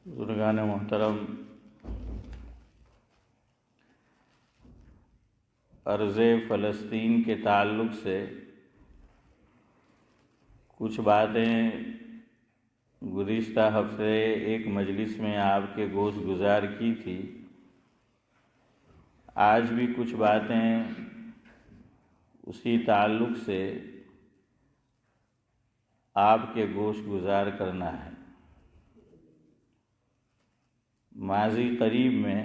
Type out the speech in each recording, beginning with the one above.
بزرگان محترم، ارض فلسطین کے تعلق سے کچھ باتیں گزشتہ ہفتے ایک مجلس میں آپ کے گوش گزار کی تھی۔ آج بھی کچھ باتیں اسی تعلق سے آپ کے گوش گزار کرنا ہے۔ ماضی قریب میں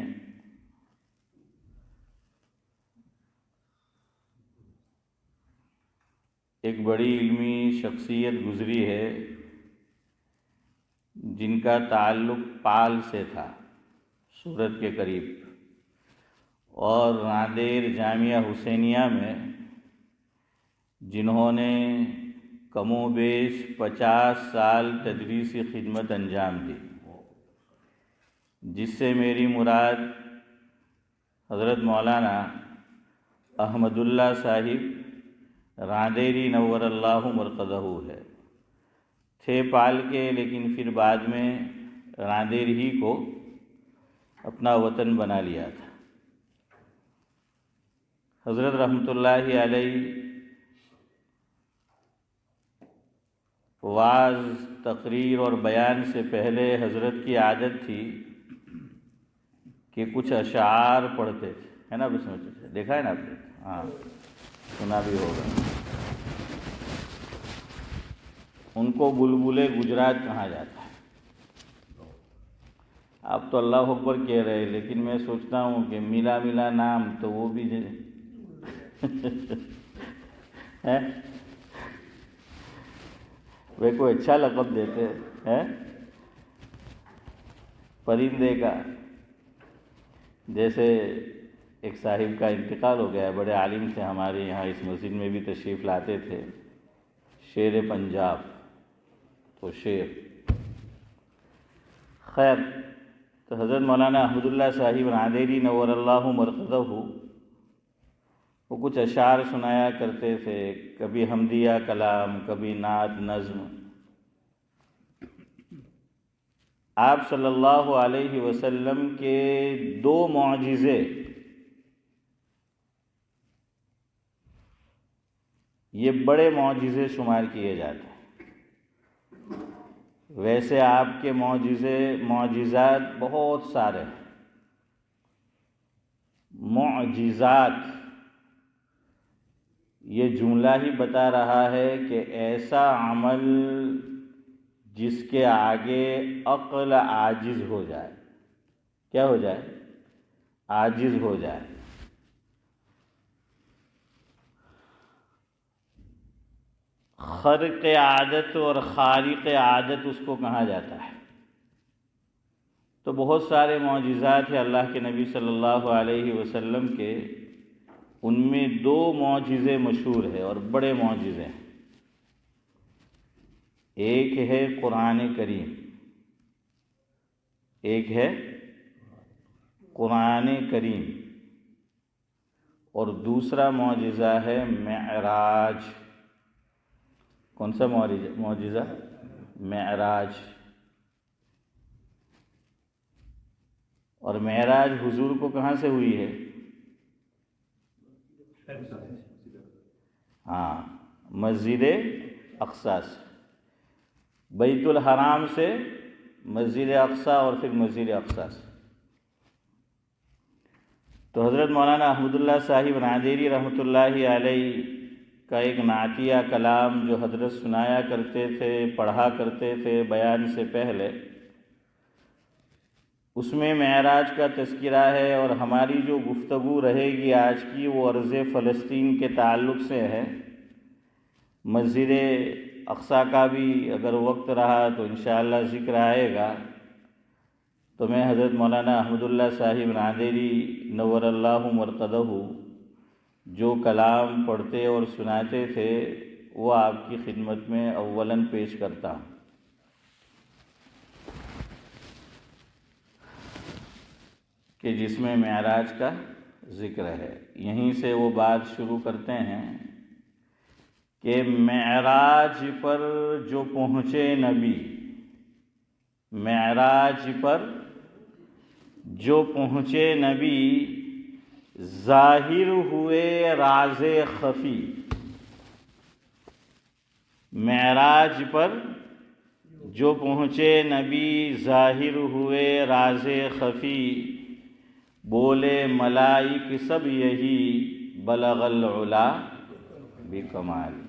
ایک بڑی علمی شخصیت گزری ہے جن کا تعلق پال سے تھا، سورت کے قریب، اور نادر جامعہ حسینیہ میں جنہوں نے کم و بیش 50 سال تدریسی خدمت انجام دی، جس سے میری مراد حضرت مولانا احمد اللہ صاحب راندیری نور اللہ مرقدہ ہے۔ تھے پال کے، لیکن پھر بعد میں راندیر ہی کو اپنا وطن بنا لیا تھا۔ حضرت رحمۃ اللہ علیہ واعظ، تقریر اور بیان سے پہلے حضرت کی عادت تھی کہ کچھ اشعار پڑھتے تھے، ہے نا؟ بس میں دیکھا ہے نا آپ نے؟ ہاں، سنا بھی ہوگا۔ ان کو بلبلے گجرات کہا جاتا ہے۔ آپ تو اللہ اکبر کہہ رہے، لیکن میں سوچتا ہوں کہ ملا ملا نام تو وہ بھی ہے، وہ کوئی اچھا لقب دیتے ہیں پرندے کا۔ جیسے ایک صاحب کا انتقال ہو گیا ہے، بڑے عالم تھے، ہمارے یہاں اس مسجد میں بھی تشریف لاتے تھے، شیر پنجاب، تو شیر خیر، تو حضرت مولانا احمد اللہ صاحب راندیری نور اللہ مرقدہ وہ کچھ اشعار سنایا کرتے تھے، کبھی حمدیہ کلام، کبھی نعت نظم۔ آپ صلی اللہ علیہ وسلم کے 2 معجزے یہ بڑے معجزے شمار کیے جاتے ہیں۔ ویسے آپ کے معجزات بہت سارے ہیں۔ معجزات یہ جملہ ہی بتا رہا ہے کہ ایسا عمل جس کے آگے عقل عاجز ہو جائے۔ کیا ہو جائے؟ عاجز ہو جائے۔ خرق عادت اور خارق عادت اس کو کہا جاتا ہے۔ تو بہت سارے معجزات ہیں اللہ کے نبی صلی اللہ علیہ وسلم کے، ان میں 2 معجزے مشہور ہیں اور بڑے معجزے ہیں۔ ایک ہے قرآن کریم، ایک ہے قرآن کریم، اور دوسرا معجزہ ہے معراج۔ کون سا معجزہ؟ معراج۔ اور معراج حضور کو کہاں سے ہوئی ہے؟ ہاں، مسجد اقصی سے، بیت الحرام سے مسجد اقصی اور پھر مسجد اقصی سے۔ تو حضرت مولانا احمد اللہ صاحب راندیری رحمۃ اللہ علیہ کا ایک نعتیہ کلام جو حضرت سنایا کرتے تھے، پڑھا کرتے تھے بیان سے پہلے، اس میں معراج کا تذکرہ ہے، اور ہماری جو گفتگو رہے گی آج کی وہ ارض فلسطین کے تعلق سے ہے۔ مسجد اقصی کا بھی اگر وقت رہا تو انشاءاللہ ذکر آئے گا۔ تو میں حضرت مولانا احمد اللہ صاحب راندیری نور اللہ مرقدہ جو کلام پڑھتے اور سناتے تھے وہ آپ کی خدمت میں اولاً پیش کرتا ہوں۔ کہ جس میں معراج کا ذکر ہے۔ یہیں سے وہ بات شروع کرتے ہیں کہ معراج پر جو پہنچے نبی، معراج پر جو پہنچے نبی ظاہر ہوئے راز خفی. معراج پر جو پہنچے نبی ظاہر ہوئے راز خفی، بولے ملائک سب یہی بلغ العلا بکمال.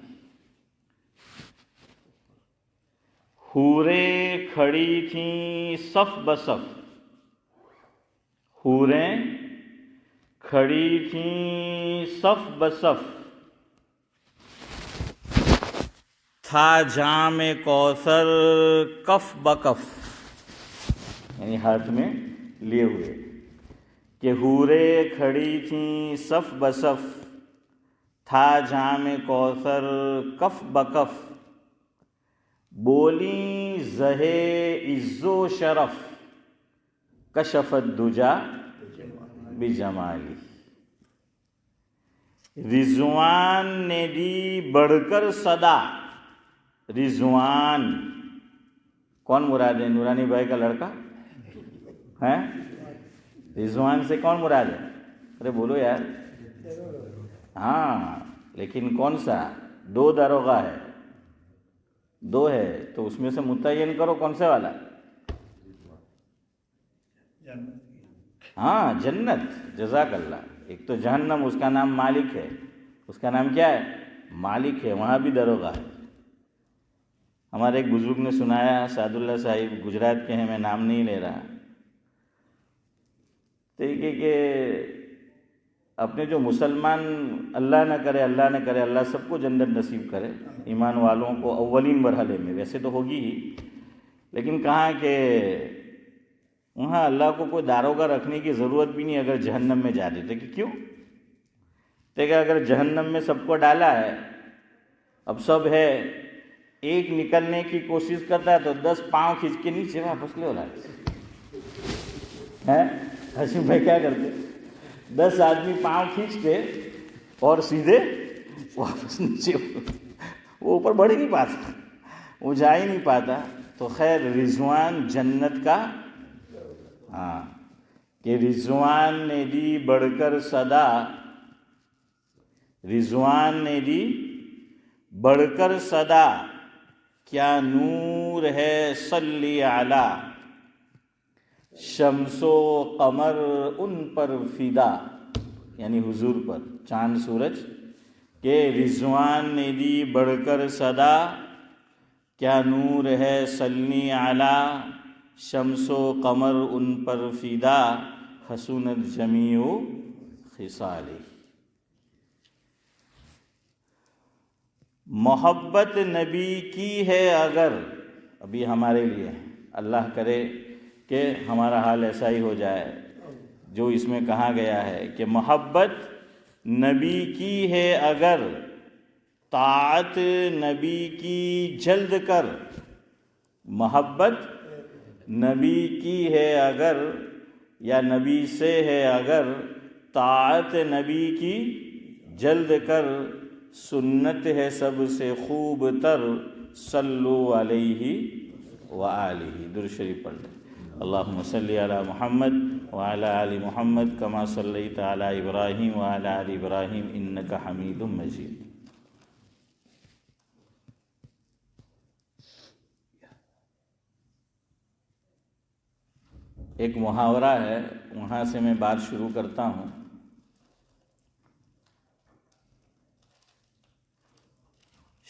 حوریں کھڑی تھیں صف بصف، حوریں کھڑی تھیں صف بصف، تھا جام کوثر کف بکف، یعنی ہاتھ میں لیے ہوئے کہ حوریں کھڑی تھیں صف بصف، تھا جام کوثر کف بکف، بولیں زہے عز و شرف کشف الدجا بجمالی. رضوان نے دی بڑھ کر صدا. رضوان کون مراد ہے؟ نورانی بھائی کا لڑکا ہے؟ رضوان سے کون مراد ہے؟ ارے بولو یار. ہاں لیکن کون سا؟ دو داروغہ ہے، دو ہے تو اس میں سے متعین کرو کون سے والا. ہاں جنت، جزاک اللہ. ایک تو جہنم اس کا نام مالک ہے، اس کا نام کیا ہے؟ مالک ہے، وہاں بھی داروغہ ہے. ہمارے ایک بزرگ نے سنایا، سعد اللہ صاحب گجرات کے ہیں، میں نام نہیں لے رہا، طریقے کہ اپنے جو مسلمان، اللہ نہ کرے اللہ سب کو جنت نصیب کرے، ایمان والوں کو اولین مرحلے میں ویسے تو ہوگی ہی، لیکن کہا کہ وہاں اللہ کو کوئی داروغہ رکھنے کی ضرورت بھی نہیں اگر جہنم میں جا دیتے. کہ کیوں؟ کہ اگر جہنم میں سب کو ڈالا ہے، اب سب ہے، ایک نکلنے کی کوشش کرتا ہے تو 10 پاؤں کھینچ کے نیچے واپس لے ہوتا ہے. حسین بھائی کیا کرتے؟ 10 آدمی پاؤں کھینچ کے اور سیدھے واپس نیچے، وہ اوپر بڑھ ہی نہیں پاتا، وہ جا ہی نہیں پاتا. تو خیر رضوان جنت کا، ہاں کہ رضوان نے دی بڑھ کر صدا، رضوان نے دی بڑھ کر صدا، کیا نور ہے صلی علی، شمس و قمر ان پر فدا، یعنی حضور پر چاند سورج. کہ رضوان نے دی بڑھ کر صدا، کیا نور ہے صلی علی، شمس و قمر ان پر فدا، حسنت جمیع خصالی. محبت نبی کی ہے اگر، ابھی ہمارے لیے اللہ کرے کہ ہمارا حال ایسا ہی ہو جائے جو اس میں کہا گیا ہے کہ محبت نبی کی ہے اگر، طاعت نبی کی جلد کر. محبت نبی کی ہے اگر، یا نبی سے ہے اگر، طاعت نبی کی جلد کر، سنت ہے سب سے خوب تر، صلو علیہ وآلہ. درود شریف پڑھ لیں. اللہم صلی علی محمد وعلی آل محمد کما صلیت علی ابراہیم وعلی آل ابراہیم انک حمید مجید. ایک محاورہ ہے، وہاں سے میں بات شروع کرتا ہوں.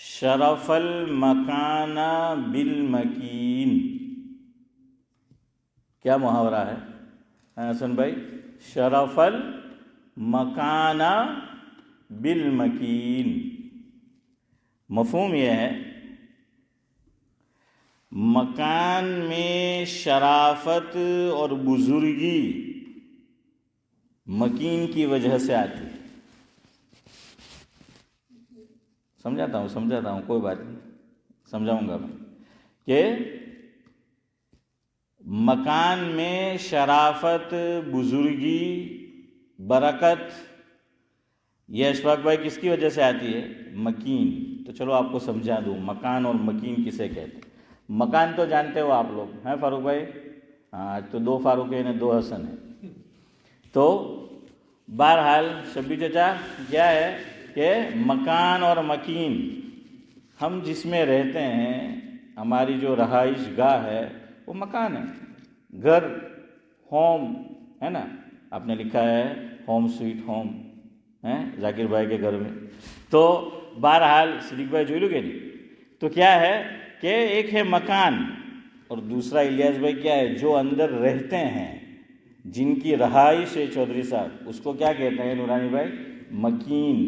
شرف المکان بالمکین. کیا محاورہ ہے حسن بھائی؟ شرف المکان بالمکین. مفہوم یہ ہے مکان میں شرافت اور بزرگی مکین کی وجہ سے آتی ہے. سمجھاتا ہوں کوئی بات نہیں، سمجھاؤں گا میں کہ مکان میں شرافت، بزرگی، برکت، یہ اشفاق بھائی کس کی وجہ سے آتی ہے؟ مکین. تو چلو آپ کو سمجھا دوں مکان اور مکین کسے کہتے ہیں. مکان تو جانتے ہو آپ لوگ ہیں فاروق بھائی؟ ہاں آج تو 2 فاروق ہیں 2 حسن ہیں. تو بہرحال شبیر چچا کیا ہے کہ مکان اور مکین، ہم جس میں رہتے ہیں ہماری جو رہائش گاہ ہے وہ مکان ہے، گھر، ہوم ہے نا. آپ نے لکھا ہے ہوم سویٹ ہوم ہے ذاکر بھائی کے گھر میں. تو بہرحال صدیق بھائی جو لو گے نہیں. تو کیا ہے کہ ایک ہے مکان اور دوسرا الیاس بھائی کیا ہے جو اندر رہتے ہیں، جن کی رہائش ہے چودھری صاحب، اس کو کیا کہتے ہیں نورانی بھائی؟ مکین.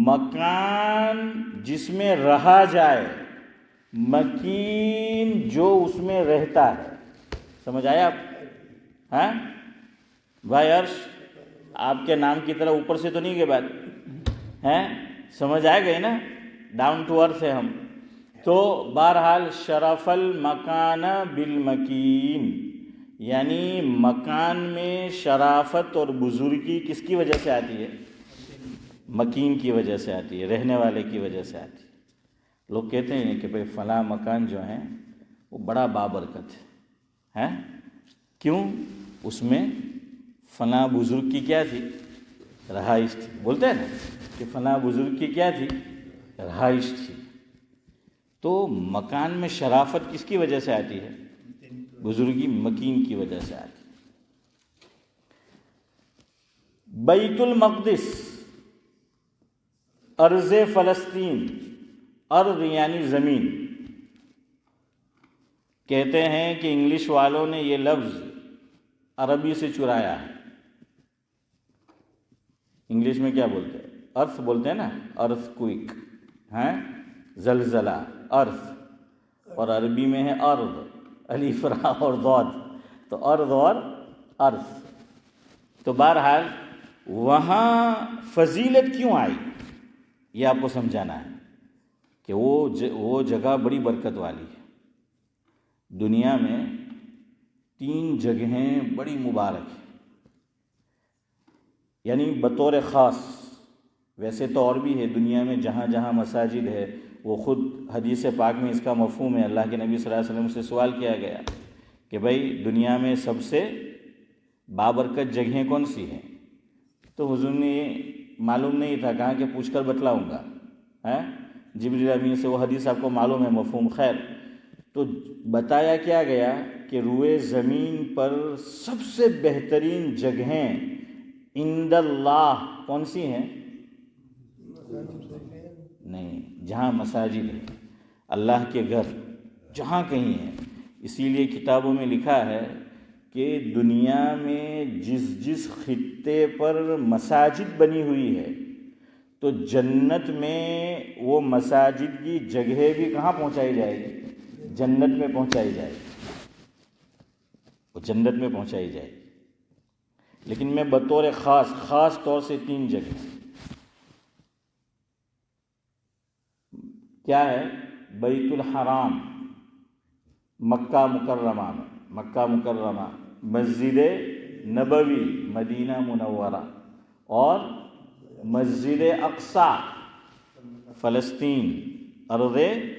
مکان جس میں رہا جائے، مکین جو اس میں رہتا ہے. سمجھ آیا آپ؟ ہاں بھائی عرش، آپ کے نام کی طرح اوپر سے تو نہیں گئے بات ہیں؟ سمجھ آئے گئی نا؟ ڈاؤن ٹو ارتھ ہے ہم. تو بہرحال شرف المکان بالمکین، یعنی مکان میں شرافت اور بزرگی کس کی وجہ سے آتی ہے؟ مکین کی وجہ سے آتی ہے، رہنے والے کی وجہ سے آتی ہے. لوگ کہتے ہیں کہ بھئی فلاں مکان جو ہیں وہ بڑا بابرکت ہے. کیوں؟ اس میں فلاں بزرگ کی کیا تھی؟ رہائش تھی. بولتے ہیں نا کہ فلاں بزرگ کی کیا تھی؟ رہائش تھی. تو مکان میں شرافت کس کی وجہ سے آتی ہے؟ بزرگی مکین کی وجہ سے آتی ہے. بیت المقدس، ارض فلسطین، ارض یعنی زمین. کہتے ہیں کہ انگلش والوں نے یہ لفظ عربی سے چرایا ہے. انگلش میں کیا بولتے ہیں؟ ارتھ بولتے ہیں نا، ارتھ کوئک ہیں، زلزلہ، ارتھ. اور عربی میں ہے ارض، الف را اور ضاد، تو ارض اور ارض. تو بہرحال وہاں فضیلت کیوں آئی یہ آپ کو سمجھانا ہے کہ وہ جگہ بڑی برکت والی ہے. دنیا میں 3 جگہیں بڑی مبارک ہیں، یعنی بطور خاص. ویسے تو اور بھی ہے دنیا میں، جہاں جہاں مساجد ہے وہ خود حدیث پاک میں اس کا مفہوم ہے. اللہ کے نبی صلی اللہ علیہ وسلم سے سوال کیا گیا کہ بھائی دنیا میں سب سے بابرکت جگہیں کون سی ہیں؟ تو حضور نے یہ معلوم نہیں تھا، کہا کہ پوچھ کر بتلاؤں گا. جبریل امین سے وہ حدیث آپ کو معلوم ہے، مفہوم. خیر، تو بتایا کیا گیا کہ روئے زمین پر سب سے بہترین جگہیں عند اللہ کون سی ہیں؟ نہیں، جہاں مساجد ہے، اللہ کے گھر جہاں کہیں ہیں. اسی لیے کتابوں میں لکھا ہے کہ دنیا میں جس خطے پر مساجد بنی ہوئی ہے تو جنت میں وہ مساجد کی جگہ بھی کہاں پہنچائی جائے گی؟ جنت میں پہنچائی جائے گی، وہ جنت میں پہنچائی جائے گی. لیکن میں بطور خاص طور سے 3 جگہ کیا ہے؟ بیت الحرام مکہ مکرمہ میں، مکہ مکرمہ، مسجد نبوی مدینہ منورہ، اور مسجد اقصی فلسطین، ارض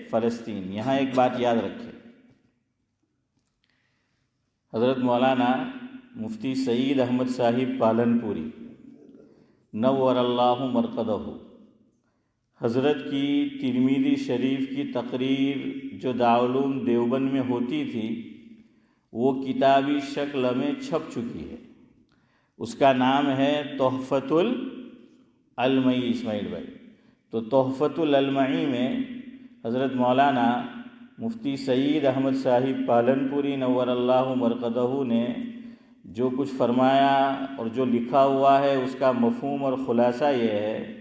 فلسطین. یہاں ایک بات یاد رکھیں، حضرت مولانا مفتی سعید احمد صاحب پالنپوری نور اللہ مرقدہ، حضرت کی ترمذی شریف کی تقریر جو دارالعلوم دیوبند میں ہوتی تھی وہ کتابی شکل میں چھپ چکی ہے. اس کا نام ہے تحفۃ العلمعی. اسماعیل بھائی، تو تحفۃ العلمعی میں حضرت مولانا مفتی سعید احمد صاحب پالنپوری نور اللہ مرقدہ نے جو کچھ فرمایا اور جو لکھا ہوا ہے اس کا مفہوم اور خلاصہ یہ ہے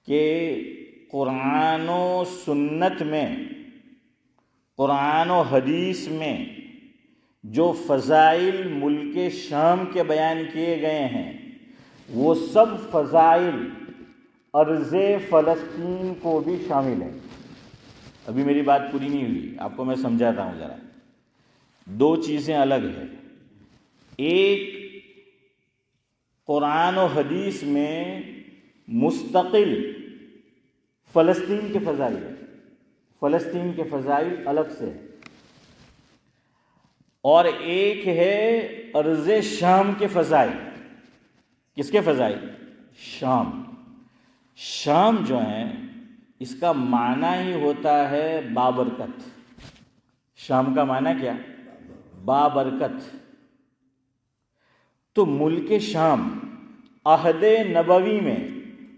کہ قرآن و سنت میں، قرآن و حدیث میں جو فضائل ملک شام کے بیان کیے گئے ہیں وہ سب فضائل ارض فلسطین کو بھی شامل ہیں. ابھی میری بات پوری نہیں ہوئی، آپ کو میں سمجھاتا ہوں ذرا. 2 چیزیں الگ ہیں. ایک قرآن و حدیث میں مستقل فلسطین کے فضائل ہیں، فلسطین کے فضائل الگ سے، اور ایک ہے ارض شام کے فضائل۔ کس کے فضائل؟ شام۔ شام جو ہیں اس کا معنی ہی ہوتا ہے بابرکت۔ شام کا معنی کیا؟ بابرکت۔ تو ملک شام عہد نبوی میں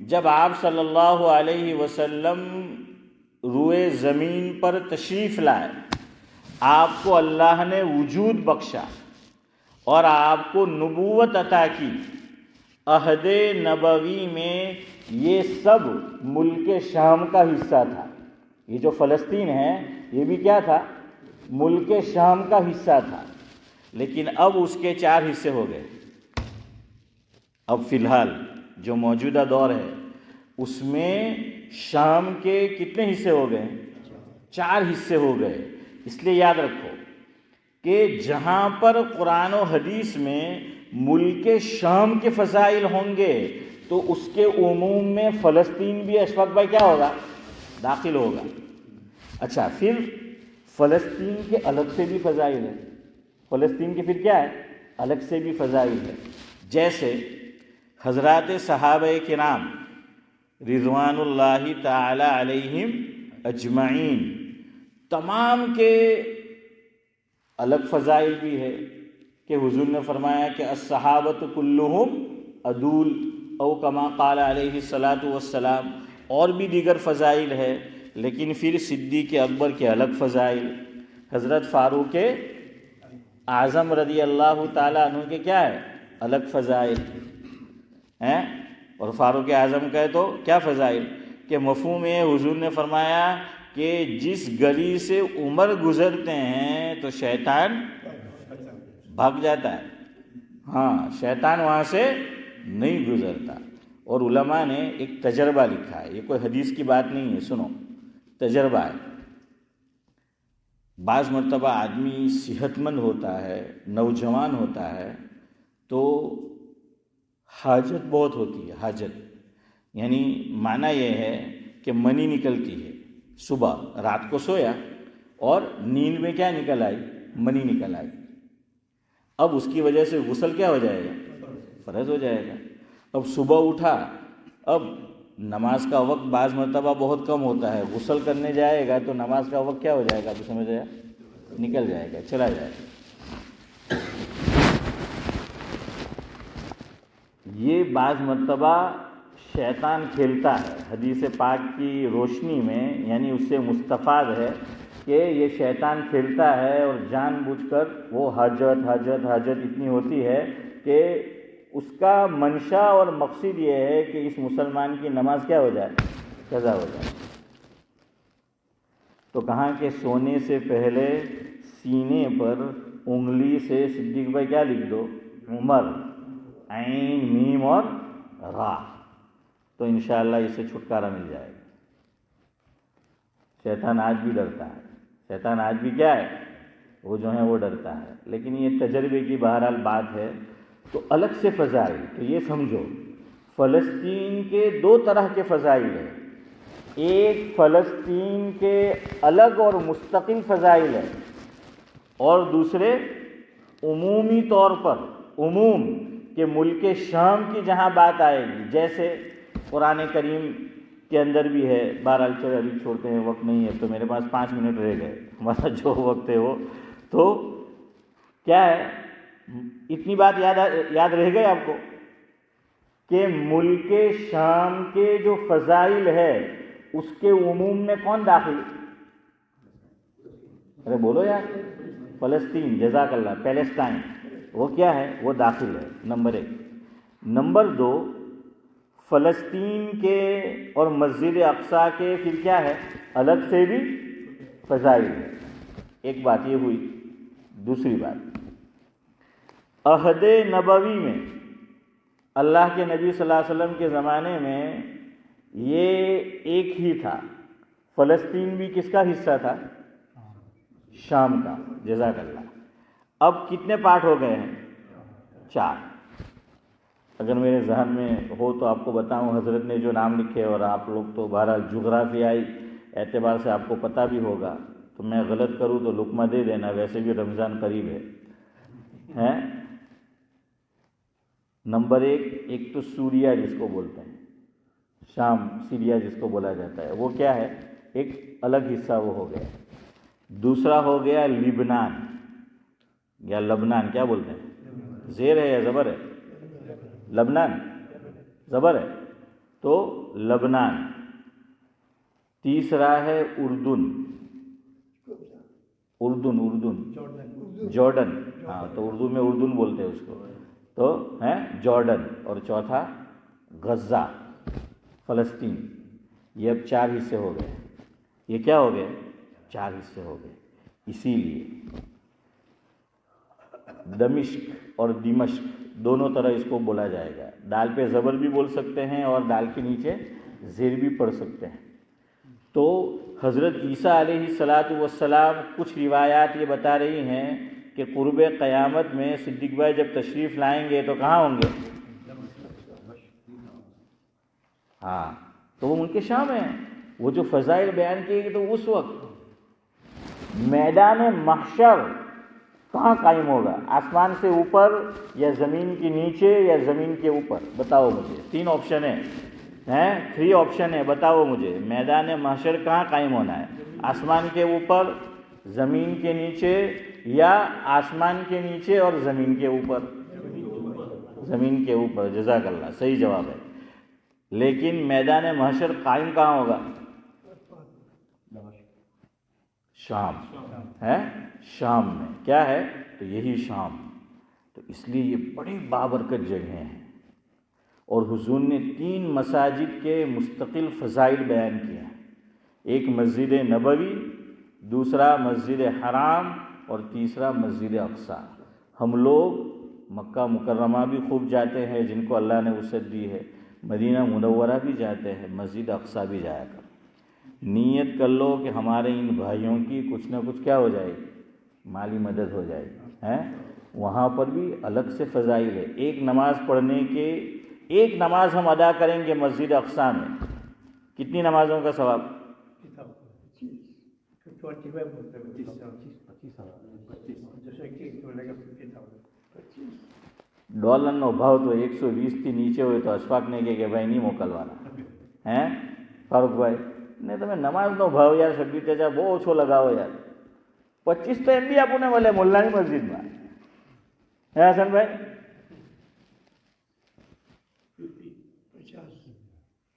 جب آپ صلی اللہ علیہ وسلم روئے زمین پر تشریف لائے، آپ کو اللہ نے وجود بخشا اور آپ کو نبوت عطا کی، عہد نبوی میں یہ سب ملک شام کا حصہ تھا۔ یہ جو فلسطین ہے یہ بھی کیا تھا؟ ملک شام کا حصہ تھا، لیکن اب اس کے 4 حصے ہو گئے۔ اب فی الحال جو موجودہ دور ہے اس میں شام کے کتنے حصے ہو گئے؟ 4 حصے ہو گئے۔ اس لیے یاد رکھو کہ جہاں پر قرآن و حدیث میں ملک شام کے فضائل ہوں گے تو اس کے عموم میں فلسطین بھی اشفاق بھائی کیا ہوگا؟ داخل ہوگا۔ اچھا، پھر فلسطین کے الگ سے بھی فضائل ہیں۔ فلسطین کے پھر کیا ہے؟ الگ سے بھی فضائل ہے۔ جیسے حضرات صحابہ کرام رضوان اللہ تعالی علیہم اجمعین، تمام کے الگ فضائل بھی ہے کہ حضور نے فرمایا کہ الصحابۃ کلہم عدول، او کما قال علیہ الصلاۃ والسلام، اور بھی دیگر فضائل ہے۔ لیکن پھر صدیق اکبر کے الگ فضائل، حضرت فاروق اعظم رضی اللہ تعالیٰ عنہ کے کیا ہے؟ الگ فضائل ہیں۔ اور فاروق اعظم کا ہے تو کیا فضائل؟ کہ مفہوم ہے حضور نے فرمایا کہ جس گلی سے عمر گزرتے ہیں تو شیطان بھاگ جاتا ہے، ہاں شیطان وہاں سے نہیں گزرتا۔ اور علماء نے ایک تجربہ لکھا ہے، یہ کوئی حدیث کی بات نہیں ہے، سنو تجربہ ہے۔ بعض مرتبہ آدمی صحت مند ہوتا ہے، نوجوان ہوتا ہے، تو حاجت بہت ہوتی ہے۔ حاجت یعنی معنی یہ ہے کہ منی نکلتی ہے۔ صبح رات کو سویا اور نیند میں کیا نکل آئی؟ منی نکل آئی۔ اب اس کی وجہ سے غسل کیا ہو جائے گا؟ فرض ہو جائے گا۔ اب صبح اٹھا، اب نماز کا وقت بعض مرتبہ بہت کم ہوتا ہے، غسل کرنے جائے گا تو نماز کا وقت کیا ہو جائے گا؟ آپ سمجھ آیا؟ نکل جائے گا، چلا جائے گا۔ یہ بعض مرتبہ شیطان کھیلتا ہے۔ حدیث پاک کی روشنی میں یعنی اس سے مستفاد ہے کہ یہ شیطان کھیلتا ہے اور جان بوجھ کر وہ حاجت اتنی ہوتی ہے کہ اس کا منشا اور مقصد یہ ہے کہ اس مسلمان کی نماز کیا ہو جائے؟ قضا ہو جائے۔ تو کہاں کہ سونے سے پہلے سینے پر انگلی سے صدیق بھائی کیا لکھ دو؟ عمر، عین میم اور را، تو انشاءاللہ اس سے چھٹکارا مل جائے گا۔ شیطان آج بھی ڈرتا ہے، شیطان آج بھی کیا ہے؟ وہ جو ہے وہ ڈرتا ہے، لیکن یہ تجربے کی بہرحال بات ہے۔ تو الگ سے فضائل، تو یہ سمجھو فلسطین کے 2 طرح کے فضائل ہیں۔ ایک فلسطین کے الگ اور مستقل فضائل ہے، اور دوسرے عمومی طور پر، عموم کہ ملک شام کی جہاں بات آئے گی، جیسے قرآن کریم کے اندر بھی ہے۔ بہرحال چلو ابھی چھوڑتے ہیں، وقت نہیں ہے تو میرے پاس 5 منٹ رہ گئے، ہمارا جو وقت ہے وہ تو کیا ہے، اتنی بات یاد رہ گئی آپ کو کہ ملک شام کے جو فضائل ہے اس کے عموم میں کون داخل؟ ارے بولو یار، فلسطین، جزاک اللہ، پیلسٹائن، وہ کیا ہے؟ وہ داخل ہے، نمبر 1۔ نمبر 2، فلسطین کے اور مسجد اقصیٰ کے پھر کیا ہے؟ الگ سے بھی فضائل ہے۔ ایک بات یہ ہوئی۔ دوسری بات، عہد نبوی میں اللہ کے نبی صلی اللہ علیہ وسلم کے زمانے میں یہ ایک ہی تھا۔ فلسطین بھی کس کا حصہ تھا؟ شام کا، جزاک اللہ۔ اب کتنے پارٹ ہو گئے ہیں؟ 4۔ اگر میرے ذہن میں ہو تو آپ کو بتاؤں، حضرت نے جو نام لکھے، اور آپ لوگ تو بہرحال جغرافیائی اعتبار سے آپ کو پتہ بھی ہوگا، تو میں غلط کروں تو لقمہ دے دینا، ویسے بھی رمضان قریب ہے۔ نمبر ایک تو سوریا جس کو بولتے ہیں، شام سیریا جس کو بولا جاتا ہے، وہ کیا ہے؟ ایک الگ حصہ وہ ہو گیا۔ دوسرا ہو گیا لبنان یا لبنان، کیا بولتے ہیں؟ زیر ہے یا زبر ہے؟ لبنان زبر ہے، تو لبنان۔ تیسرا ہے اردن، جارڈن، ہاں تو اردو میں اردن بولتے ہیں اس کو، تو ہے جارڈن۔ اور چوتھا غزہ، فلسطین۔ یہ اب 4 حصے ہو گئے۔ یہ کیا ہو گئے؟ 4 حصے ہو گئے۔ اسی لیے دمشق اور دمشق دونوں طرح اس کو بولا جائے گا، دال پہ زبر بھی بول سکتے ہیں اور دال کے نیچے زیر بھی پڑھ سکتے ہیں۔ تو حضرت عیسیٰ علیہ السلام کچھ روایات یہ بتا رہی ہیں کہ قرب قیامت میں صدیق بھائی جب تشریف لائیں گے تو کہاں ہوں گے؟ ہاں، تو وہ ملک شام ہے۔ وہ جو فضائل بیان کیے گی تو اس وقت میدان محشر کہاں قائم ہوگا؟ آسمان سے اوپر یا زمین کے نیچے یا زمین کے اوپر؟ بتاؤ مجھے، 3 آپشن ہیں، 3 آپشن ہے، بتاؤ مجھے میدان محشر کہاں قائم ہونا ہے؟ آسمان کے اوپر، زمین کے نیچے، یا آسمان کے نیچے اور زمین کے اوپر؟ زمین کے اوپر، جزاک اللہ، صحیح جواب ہے۔ لیکن میدان محشر قائم کہاں ہوگا؟ شام ہے، شام میں۔ کیا ہے؟ تو یہی شام۔ تو اس لیے یہ بڑی بابرکت جگہیں ہیں، اور حضور نے 3 مساجد کے مستقل فضائل بیان کیے ہیں۔ ایک مسجد نبوی، دوسرا مسجد حرام، اور تیسرا مسجد اقصی۔ ہم لوگ مکہ مکرمہ بھی خوب جاتے ہیں جن کو اللہ نے وسعت دی ہے، مدینہ منورہ بھی جاتے ہیں، مسجد اقصی بھی جایا کر۔ نیت کر لو کہ ہمارے ان بھائیوں کی کچھ نہ کچھ کیا ہو جائے گی؟ مالی مدد ہو جائے گی۔ وہاں پر بھی الگ سے فضائل ہے۔ ایک نماز پڑھنے کے، ایک نماز ہم ادا کریں گے مسجد اقصی میں، کتنی نمازوں کا ثواب؟ ڈالر નો ભાવ તો 120 થી નીચે હોય તો અશફાક ને કે ભાઈ નહીં મોકલવાના, ફારૂકભાઈ ને તમે નમાઝનો ભાવ યાર શબ્દી તેજા બહુ ઓછો લગાવો યાર। 25 તો એમ બી આપણને મળે મોલ્લાની મસ્જિદમાં, હે હસનભાઈ?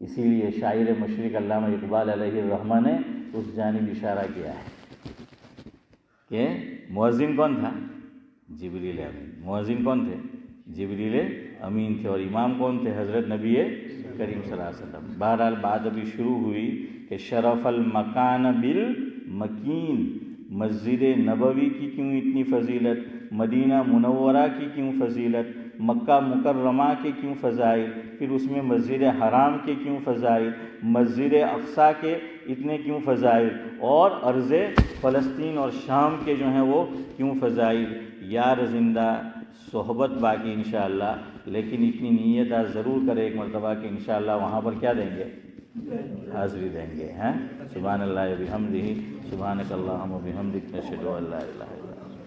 اسی لیے شاعر مشرق علامہ اقبال علیہ الرحمہ نے اس جانب اشارہ کیا ہے کہ مؤذن کون تھا؟ جبریل امین. مؤذن کون تھے؟ جبریل امین تھے. اور امام کون تھے؟ حضرت نبی کریم صلی اللہ علیہ وسلم. بہرحال بات ابھی شروع ہوئی کہ شرف المکان بالمکین، مسجد نبوی کی کیوں اتنی فضیلت، مدینہ منورہ کی کیوں فضیلت، مکہ مکرمہ کے کیوں فضائل، پھر اس میں مسجد حرام کے کیوں فضائل، مسجد اقصیٰ کے اتنے کیوں فضائل، اور ارض فلسطین اور شام کے جو ہیں وہ کیوں فضائل. یار زندہ صحبت باقی انشاءاللہ، لیکن اتنی نیت آج ضرور کرے ایک مرتبہ کہ انشاءاللہ وہاں پر کیا دیں گے؟ حاضری دیں گے. ہیں سبحان اللہ و بحمدہ، سبحانک اللہم و بحمدک، نشہد ان لا الہ الا انت.